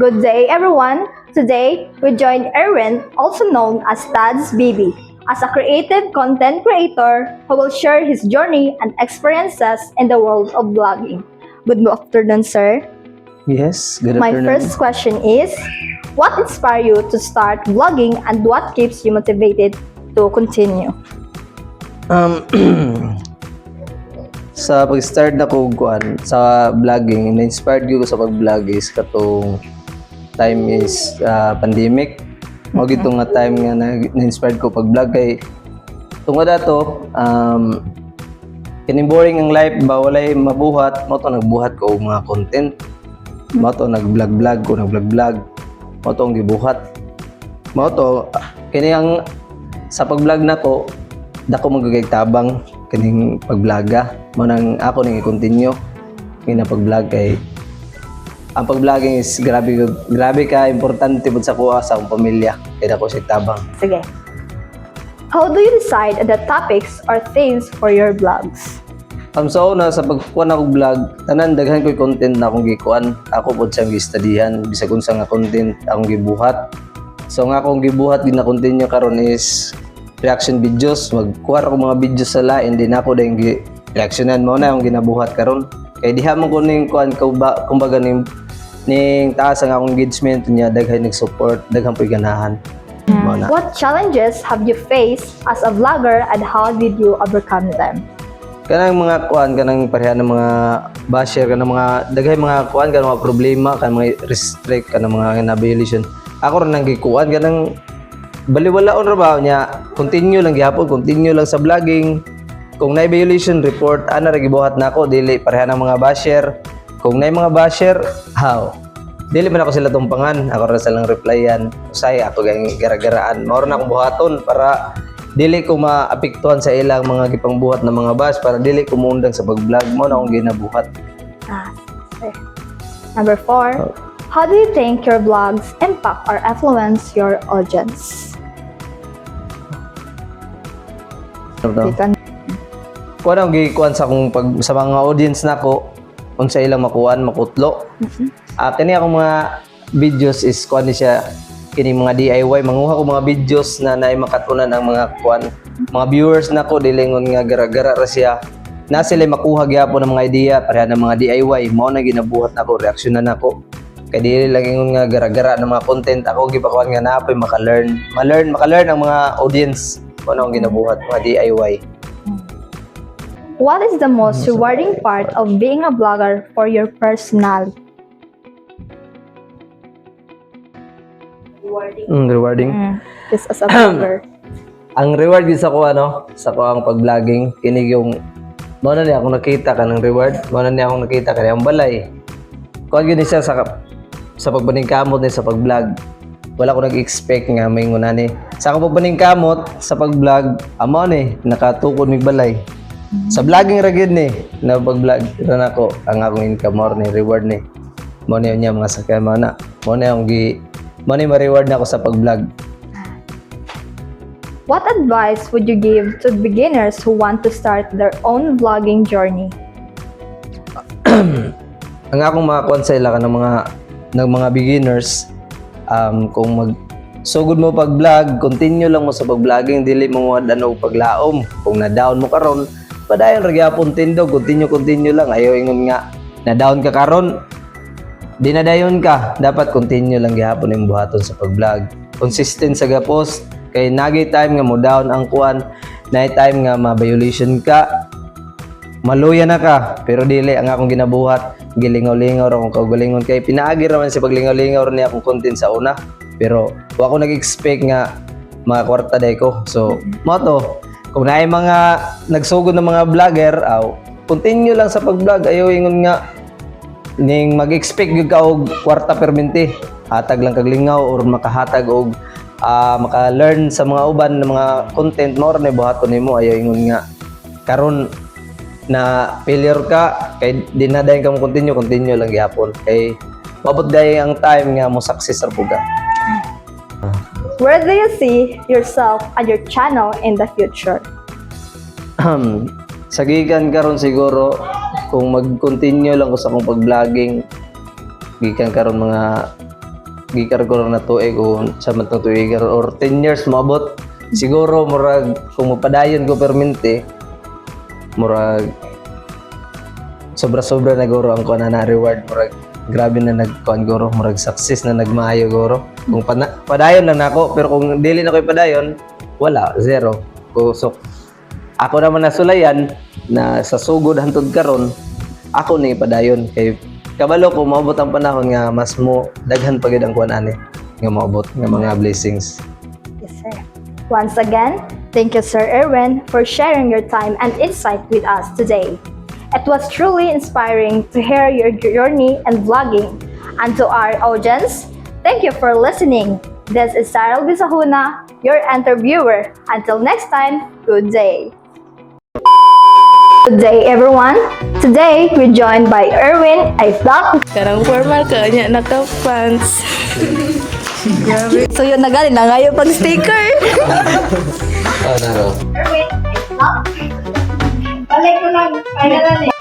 Good day, everyone. Today, we join Erwin, also known as Tad's Baby, as a creative content creator who will share his journey and experiences in the world of vlogging. Good afternoon, sir. Yes, good My afternoon. first question is, what inspired you to start vlogging and what keeps you motivated to continue? Sa pag-start na ko kuan sa vlogging, na-inspired ko sa pag-vlog is katong time is pandemic. Mo gito nga time nga na-inspired ko pag-vlog kay tungod ato kining boring ang life ba walay mabuhat mo to nagbuhat ko og mga content. Mo to nag-vlog ko, nag-vlog. Mo to ang gibuhat. Mo to kini ang sa pag-vlog nako dako magagay tabang kining pag-vloga mo nang ako ning i-continue kina pag-vlog kay ang pag-vlogging is grabe ka importante pud sa kuha sa akong pamilya kay dako si tabang. Sige. How do you decide the topics or themes for your vlogs? So na sa pagkuha na kong vlog tanan daghan ko'y content na akong gikuan ako pud siyang gi-studyhan bisag unsa nga content akong gibuhat. So nga akong gibuhat gid na continue karon is reaction videos, magkuha ako mga videos sa lain din ako dahil reactionan mo na yung ginabuhat karon. Kaya diha man ko ning kuan kumbaga ning taas ang akong engagement niya daghan nag-support, daghan po'y ganahan. Mo na. What challenges have you faced as a vlogger and how did you overcome them? Kanang mga kuan kanang pareha ng mga basher kanang mga daghay mga kuan kanang mga problema kanang mga restrict kanang mga na violation. Ako rin nang gikuan kanang baliwalaon ra ba niya continue lang gyapon continue lang sa vlogging kung nay violation report ana ra gibuhat nako dili pareha ng mga basher kung nay mga basher how dili man ako sila tumpangan ako ra silang replyan usay ako gang gara-garaan mao na akong buhaton para dili ko maapektuhan sa ilang mga gipangbuhat na mga bash para dili ko muundang sa pag-vlog mo na akong ginabuhat. Okay. Number 4, how do you think your vlogs impact or influence your audience? You can Kuan ang gikuan sa akong sa mga audience nako unsa ilang makuan makutlo. Kini akong mga videos is kuan ni siya kini mga DIY manguha ko mga videos na naay makatunan ang mga kuan mga viewers nako dilingon nga gara-gara ra siya na sila makuha gyapon ng mga idea pareha ng mga DIY mao na ginabuhat nako reaksyonan nako kay dili lang ingon nga gara-gara ng mga content ako gipakuan nga napoy maka-learn ang mga audience kuno ang ginabuhat mga DIY. What is the most rewarding part of being a vlogger for your personality? Rewarding. Just as a vlogger. Ang reward din sa ko sa ko ang pag-vlogging kini yung mao na niya akong nakita kanang reward, mao na niya akong nakita kanang balay. Kuan gyud siya sa pagbaningkamot ni sa pag-vlog. Wala ko nag-expect nga may ngunani. Sa ako pagbaningkamot sa pag-vlog, amo ni nakatukod mig balay. Sa vlogging ra gyud ni na pag-vlog ra nako ang akong income or ni reward ni. Mao ni niya mga sakay mao na. Mao ni akong mao ni ma-reward na ako sa pag-vlog. What advice would you give to beginners who want to start their own vlogging journey? Ang akong mga konsela ka ng mga beginners kung sugod mo pag-vlog, continue lang mo sa pag-vlogging, dili mo og paglaom. Kung na-down mo karon, padayon ra gyapon tindog, continue lang. Ayaw ingon nga na-down ka karon, di na dayon ka. Dapat continue lang gyapon yung buhaton sa pag-vlog. Consistent sa ga-post kay nagay time nga mo down ang kuan, night time nga ma-violation ka. Maluya na ka, pero dili ang akong ginabuhat, gilingaw-lingaw ra akong kaugalingon kay pinaagi ra man si paglingaw-lingaw ra ni akong content sa una. Pero wa ko nag-expect nga mga kwarta day ko. So, mo to, kung naay mga nagsugod na mga vlogger, continue lang sa pag-vlog. Ayaw ingon nga ning mag-expect gyud ka og kwarta permente. Hatag lang kag lingaw or makahatag og maka-learn sa mga uban ng mga content mo ni buhaton nimo. Ayaw ingon nga karon na failure ka kay di na dayon ka mo continue lang gyapon kay mabot dayon ang time nga mo success ra puga. Where do you see yourself and your channel in the future? Sa gikan karon siguro kung mag-continue lang ko sa akong pag-vlogging gikan karon mga gikar ko na tuig o sa man tong tuig or 10 years maabot. Siguro murag kung mapadayon ko permente murag sobra-sobra na guro ang kuan na reward murag grabe na nagkuan guro murag success na nagmaayo guro. Kung padayon lang nako pero kung dili na koy padayon wala zero. So ako naman nasulayan na sa sugod hantod karon ako ni padayon kay kabalo ko maabot ang panahon nga mas mo daghan pa gyud ang kuan ani nga maabot nga mga blessings. Yes, sir. Once again, thank you, Sir Erwin, for sharing your time and insight with us today. It was truly inspiring to hear your journey and vlogging. And to our audience, thank you for listening. This is Sarah Bisahuna, your interviewer. Until next time, good day. Good day, everyone. Today, we're joined by Erwin Aifdak. Karang formal ka niya naka-pants. So yun na galing na ngayon pag sticker. Oh, naro. Erwin Aifdak. Balik ko lang. Kaya na